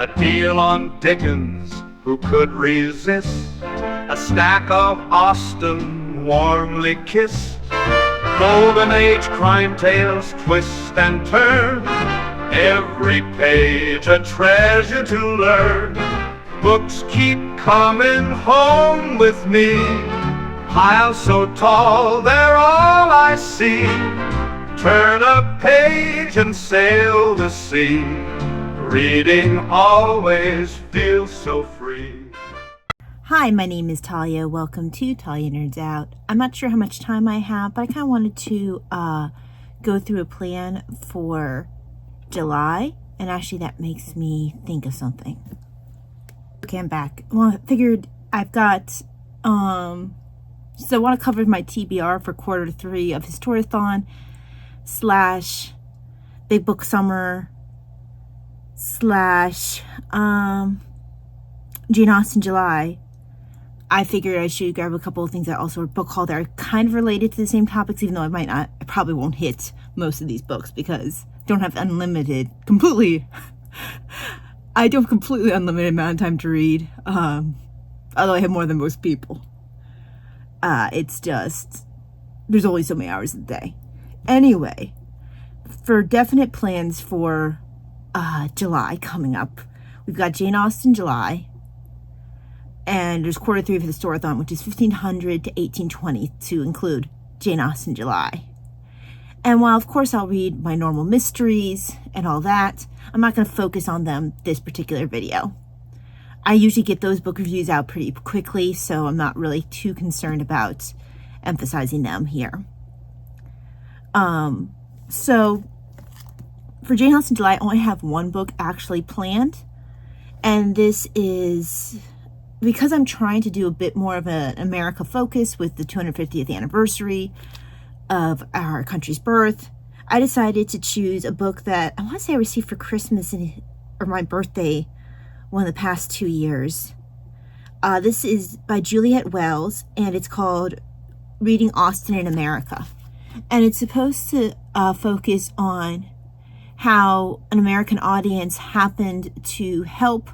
A deal on Dickens, who could resist? A stack of Austen, warmly kissed. Golden Age crime tales twist and turn, every page a treasure to learn. Books keep coming home with me, piles so tall they're all I see. Turn a page and sail the sea, reading always feels so free. Hi, my name is Talia. Welcome to Talia Nerds Out. I'm not sure how much time I have, but I kind of wanted to go through a plan for July, and actually that makes me think of something. Okay, I'm back. Well, I figured I've got, so I want to cover my TBR for quarter 3 of Historathon / Big Book Summer / Jane Austen July. I figured I should grab a couple of things that also are book haul that are kind of related to the same topics, even though I probably won't hit most of these books because I don't have unlimited amount of time to read, although I have more than most people. It's just, there's only so many hours a day. Anyway, for definite plans for July coming up, we've got Jane Austen July, and there's quarter 3 of Historathon, which is 1500 to 1820 to include Jane Austen July. And while of course I'll read my normal mysteries and all that, I'm not going to focus on them this particular video. I usually get those book reviews out pretty quickly, so I'm not really too concerned about emphasizing them here. So for Jane Austen July, I only have one book actually planned, and this is because I'm trying to do a bit more of an America focus with the 250th anniversary of our country's birth. I decided to choose a book that I want to say I received for Christmas or my birthday one of the past 2 years. This is by Juliet Wells, and it's called Reading Austen in America. And it's supposed to focus on how an American audience happened to help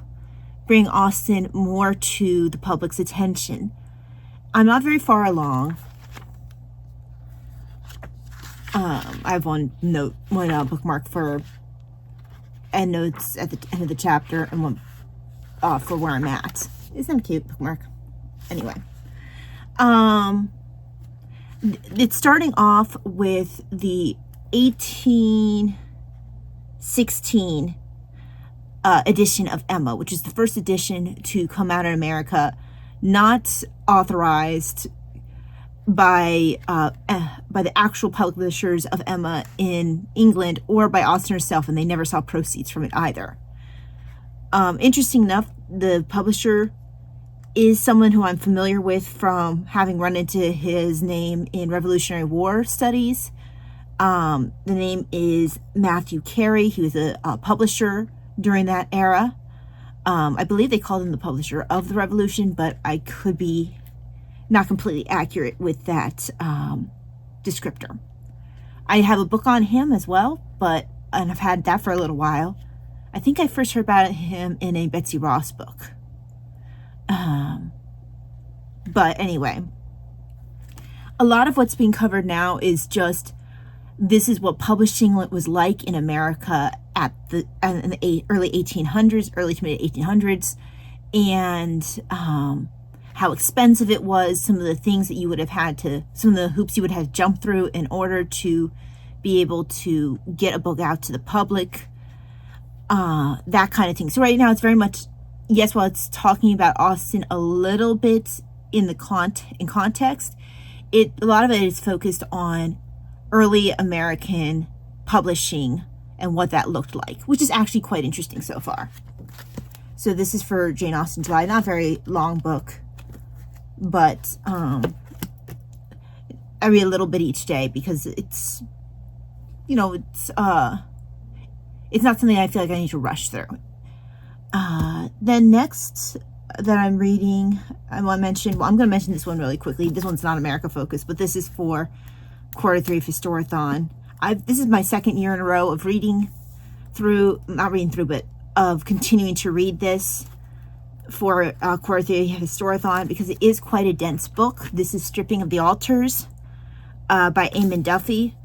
bring Austen more to the public's attention. I'm not very far along. I have one bookmark for endnotes at the end of the chapter, and one for where I'm at. Isn't that a cute bookmark? Anyway, it's starting off with the 1816 edition of Emma, which is the first edition to come out in America, not authorized by the actual publishers of Emma in England or by Austen herself, and they never saw proceeds from it either. Interesting enough, the publisher is someone who I'm familiar with from having run into his name in Revolutionary War studies. The name is Matthew Carey. He was a publisher during that era. I believe they called him the publisher of the Revolution, but I could be not completely accurate with that descriptor. I have a book on him as well, and I've had that for a little while. I think I first heard about him in a Betsy Ross book. But anyway, a lot of what's being covered now is just, this is what publishing was like in America in the early 1800s, early to mid 1800s, and how expensive it was, some of the things that you would have had to, some of the hoops you would have jumped through in order to be able to get a book out to the public, that kind of thing. So right now it's very much, yes, while it's talking about Austen a little bit in context, a lot of it is focused on early American publishing and what that looked like, which is actually quite interesting so far. So this is for Jane Austen July, not a very long book, but I read a little bit each day because it's, it's not something I feel like I need to rush through. Then next that I'm reading, I'm going to mention this one really quickly. This one's not America focused, but this is for quarter 3 of Historathon. This is my second year in a row of not reading through, but of continuing to read this for Quarter 3 Historathon because it is quite a dense book. This is Stripping of the Altars by Eamon Duffy.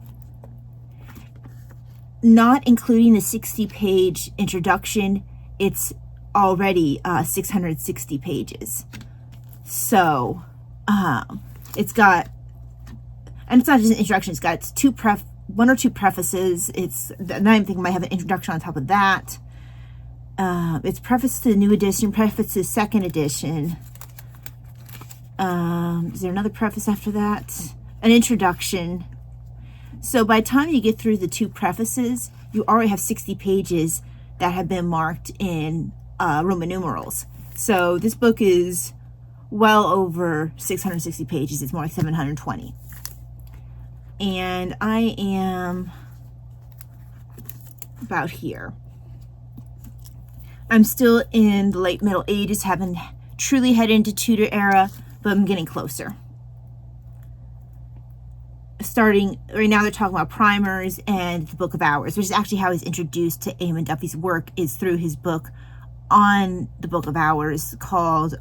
Not including the 60-page introduction, it's already 660 pages. So it's got, and it's not just an introduction, it's got one or two prefaces. It's not even thinking it might have an introduction on top of that. It's preface to the new edition, preface to the second edition. Is there another preface after that? An introduction. So by the time you get through the two prefaces, you already have 60 pages that have been marked in Roman numerals. So this book is well over 660 pages. It's more like 720. And I am about here. I'm still in the late Middle Ages, haven't truly headed into Tudor era, but I'm getting closer. Starting right now, they're talking about primers and the Book of Hours, which is actually how he's introduced to Eamon Duffy's work, is through his book on the Book of Hours called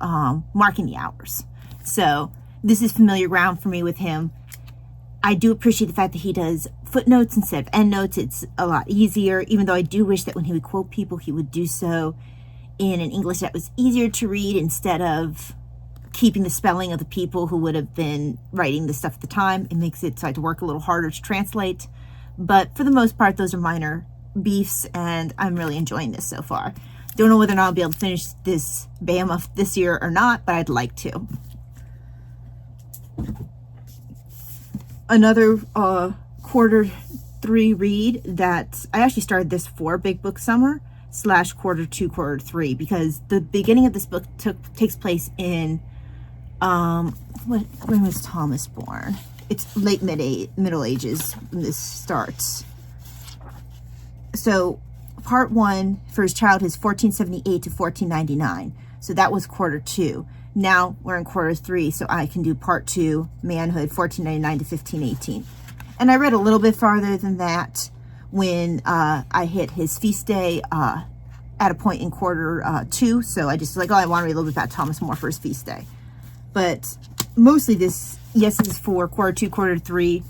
Marking the Hours. So this is familiar ground for me with him. I do appreciate the fact that he does footnotes instead of endnotes. It's a lot easier, even though I do wish that when he would quote people, he would do so in an English that was easier to read instead of keeping the spelling of the people who would have been writing the stuff at the time. It makes it so I have to work a little harder to translate. But for the most part, those are minor beefs, and I'm really enjoying this so far. Don't know whether or not I'll be able to finish this behemoth this year or not, but I'd like to. Another quarter 3 read that I actually started this for Big Book Summer / quarter 2, quarter 3, because the beginning of this book takes place in when was Thomas born? It's late Middle Ages when this starts. So part 1 for his childhood is 1478 to 1499. So that was quarter 2. Now we're in quarter 3, so I can do part 2, manhood, 1499 to 1518. And I read a little bit farther than that when I hit his feast day at a point in quarter 2. So I just like, oh, I want to read a little bit about Thomas More for his feast day. But mostly this, yes, is for quarter 2, quarter 3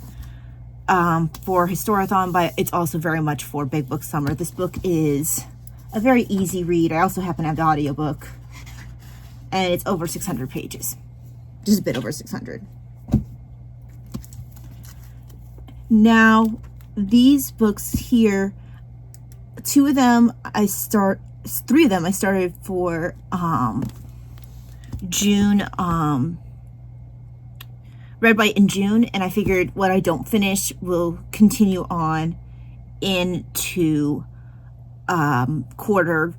for Historathon, but it's also very much for Big Book Summer. This book is a very easy read. I also happen to have the audiobook, and it's over 600 pages, just a bit over 600. Now, these books here, 3 of them I started for June, Red, White, and June, and I figured what I don't finish will continue on into quarter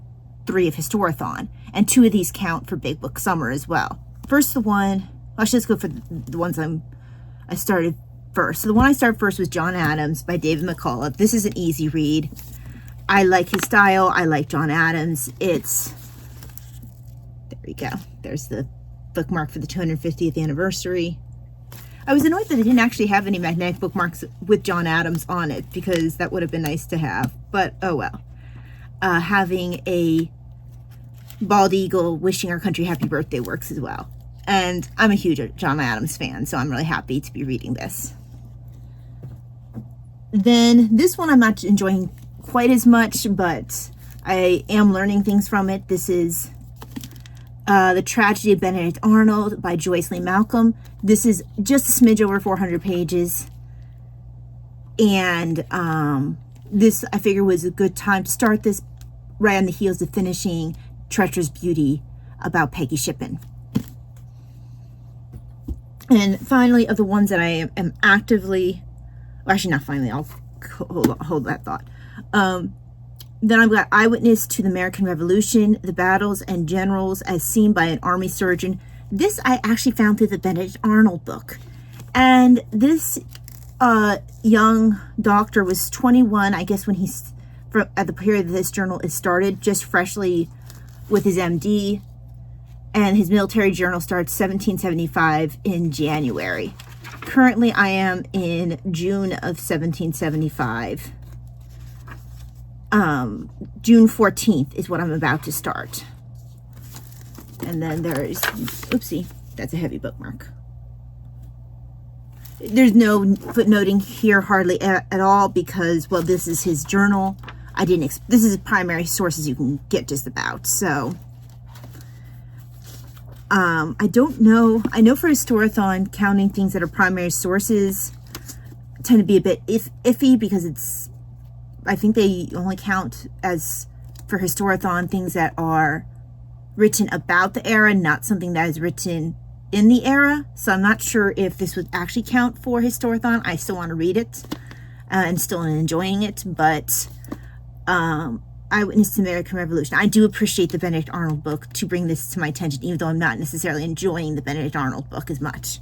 3 of Historathon, and 2 of these count for Big Book Summer as well. First, the one, actually, let's go for the ones I started first. So the one I started first was John Adams by David McCullough. This is an easy read. I like his style. I like John Adams. It's, there we go. There's the bookmark for the 250th anniversary. I was annoyed that it didn't actually have any magnetic bookmarks with John Adams on it, because that would have been nice to have, but oh well. Having a bald eagle wishing our country happy birthday works as well. And I'm a huge John Adams fan, so I'm really happy to be reading this. Then this one I'm not enjoying quite as much, but I am learning things from it. This is The Tragedy of Benedict Arnold by Joyce Lee Malcolm. This is just a smidge over 400 pages. And this, I figure, was a good time to start this right on the heels of finishing Treacherous Beauty about Peggy Shippen. And finally, of the ones that I am actively, well, actually not finally, I'll hold that thought. Then I've got Eyewitness to the American Revolution, the Battles and Generals as Seen by an Army Surgeon. This I actually found through the Benedict Arnold book. And this young doctor was 21, I guess, when he's, at the period that this journal is started, just freshly with his MD. And his military journal starts 1775 in January. Currently, I am in June of 1775. June 14th is what I'm about to start. And then there's, oopsie, that's a heavy bookmark. There's no footnoting here hardly at all because, well, this is his journal. This is primary sources you can get just about. So, I don't know. I know for Historathon, counting things that are primary sources tend to be a bit iffy because I think they only count as, for Historathon, things that are written about the era, not something that is written in the era. So I'm not sure if this would actually count for Historathon. I still want to read it and still enjoying it, but Eyewitness to the American Revolution. I do appreciate the Benedict Arnold book to bring this to my attention, even though I'm not necessarily enjoying the Benedict Arnold book as much.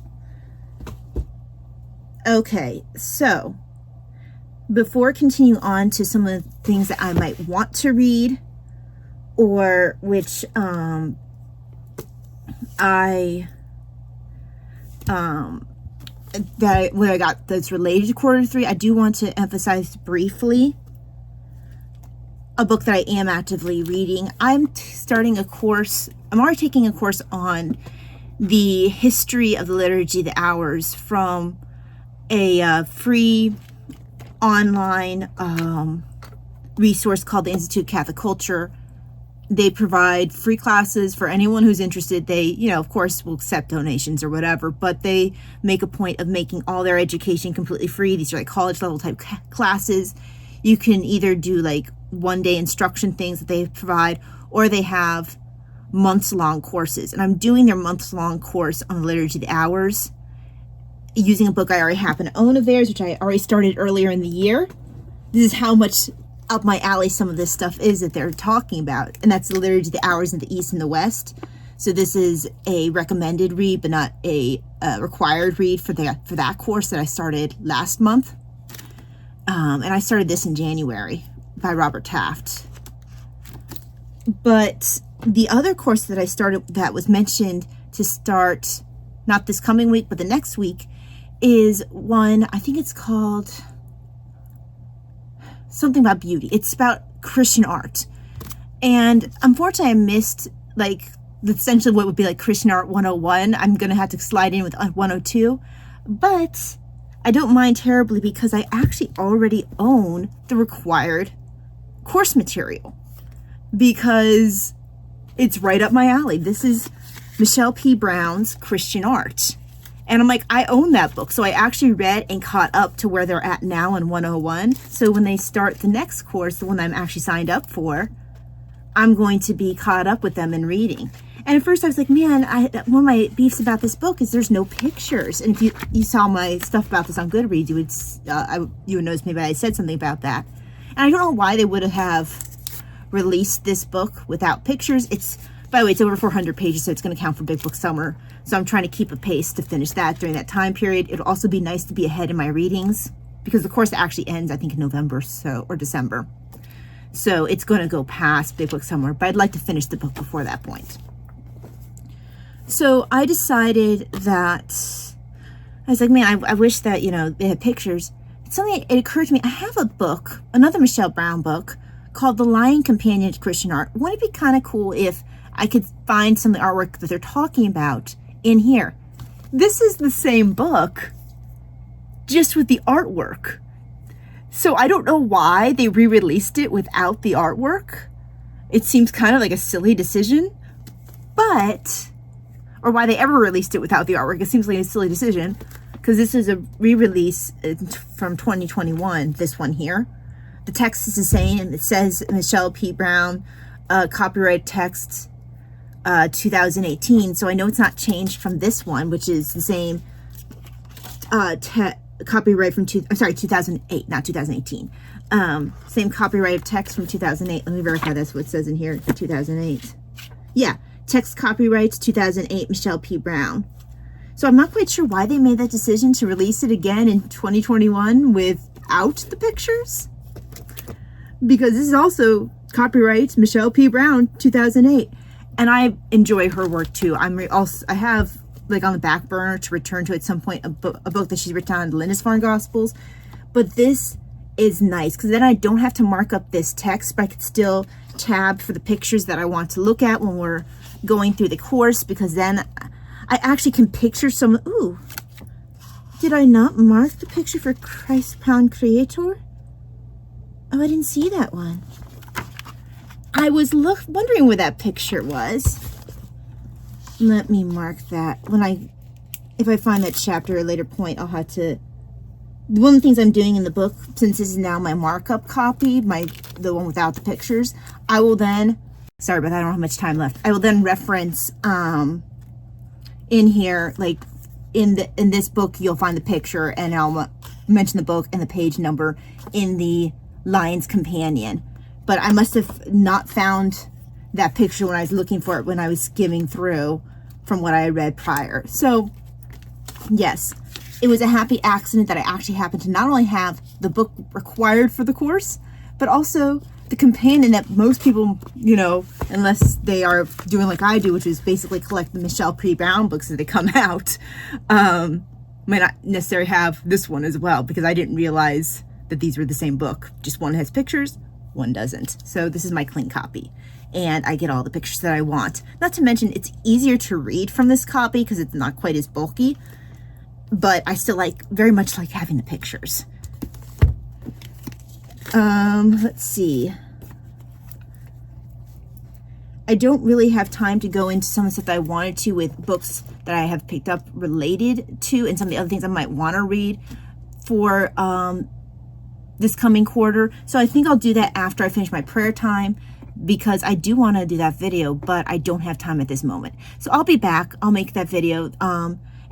Okay, so before continuing on to some of the things that I might want to read, or which where I got that's related to quarter 3, I do want to emphasize briefly a book that I am actively reading. I'm already taking a course on the history of the liturgy of the hours from a free online resource called the Institute of Catholic Culture. They provide free classes for anyone who's interested. They, of course, will accept donations or whatever, but they make a point of making all their education completely free. These are like college level type classes. You can either do like one-day instruction things that they provide, or they have months-long courses. And I'm doing their months-long course on the Liturgy of the Hours using a book I already happen to own of theirs, which I already started earlier in the year. This is how much up my alley some of this stuff is that they're talking about, and that's the Liturgy of the Hours in the East and the West. So this is a recommended read, but not a required read for that course that I started last month. And I started this in January by Robert Taft. But the other course that I started that was mentioned to start not this coming week, but the next week, is one, I think it's called something about beauty. It's about Christian art. And unfortunately I missed like essentially what would be like Christian art 101. I'm going to have to slide in with 102. But I don't mind terribly because I actually already own the required course material because it's right up my alley. This is Michelle P. Brown's Christian Art. And I'm like, I own that book. So I actually read and caught up to where they're at now in 101. So when they start the next course, the one I'm actually signed up for, I'm going to be caught up with them in reading. And at first I was like, man, one of my beefs about this book is there's no pictures. And if you saw my stuff about this on Goodreads, you would notice maybe I said something about that. And I don't know why they would have released this book without pictures. By the way, it's over 400 pages, so it's going to count for Big Book Summer. So I'm trying to keep a pace to finish that during that time period. It'll also be nice to be ahead in my readings because the course actually ends, I think, in November or December. So it's going to go past Big Book Summer, but I'd like to finish the book before that point. So I decided that, I was like, man, I wish that, they had pictures. It occurred to me, I have a book, another Michelle Brown book, called The Lion Companion to Christian Art. Wouldn't it be kind of cool if I could find some of the artwork that they're talking about in here? This is the same book, just with the artwork. So I don't know why they re-released it without the artwork. It seems kind of like a silly decision, or why they ever released it without the artwork. It seems like a silly decision because this is a re-release from 2021, this one here. The text is the same, and it says Michelle P. Brown, copyright text 2018. So I know it's not changed from this one, which is the same copyright from 2008, not 2018. Same copyright text from 2008. Let me verify that's what it says in here for 2008. Yeah, text copyrights 2008, Michelle P. Brown. So I'm not quite sure why they made that decision to release it again in 2021 without the pictures. Because this is also copyright Michelle P. Brown 2008. And I enjoy her work too. I have like on the back burner to return to at some point a book that she's written on the Lindisfarne Gospels. But this is nice, because then I don't have to mark up this text, but I could still tab for the pictures that I want to look at when we're going through the course, because then I actually can picture some. Ooh, did I not mark the picture for Christ Pound Creator? Oh, I didn't see that one. I was wondering where that picture was. Let me mark that. If I find that chapter at a later point, I'll have to. One of the things I'm doing in the book, since this is now my markup copy, the one without the pictures, I will then, sorry about that, I don't have much time left. I will then reference in here, like in this book, you'll find the picture, and I'll mention the book and the page number in the Lion's Companion. But I must have not found that picture when I was looking for it when I was skimming through from what I had read prior. So, yes. It was a happy accident that I actually happened to not only have the book required for the course, but also the companion that most people, unless they are doing like I do, which is basically collect the Michelle P. Brown books as they come out, might not necessarily have this one as well, because I didn't realize that these were the same book. Just one has pictures, one doesn't. So this is my clean copy, and I get all the pictures that I want. Not to mention, it's easier to read from this copy because it's not quite as bulky. But I still very much like having the pictures. Let's see. I don't really have time to go into some of the stuff that I wanted to with books that I have picked up related to, and some of the other things I might want to read for this coming quarter. So I think I'll do that after I finish my prayer time, because I do want to do that video, but I don't have time at this moment. So I'll be back. I'll make that video.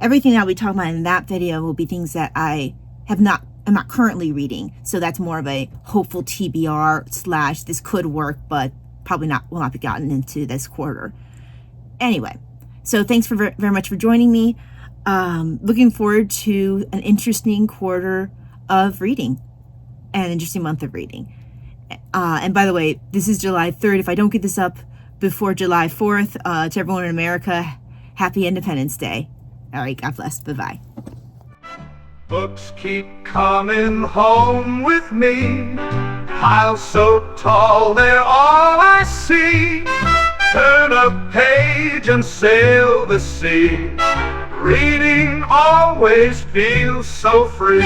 Everything that I'll be talking about in that video will be things that I'm not currently reading. So that's more of a hopeful TBR / this could work, but probably will not be gotten into this quarter. Anyway, so thanks very much for joining me. Looking forward to an interesting quarter of reading, an interesting month of reading. And by the way, this is July 3rd. If I don't get this up before July 4th, to everyone in America, happy Independence Day. All right, God bless. Bye-bye. Books keep coming home with me. Piles so tall, they're all I see. Turn a page and sail the sea. Reading always feels so free.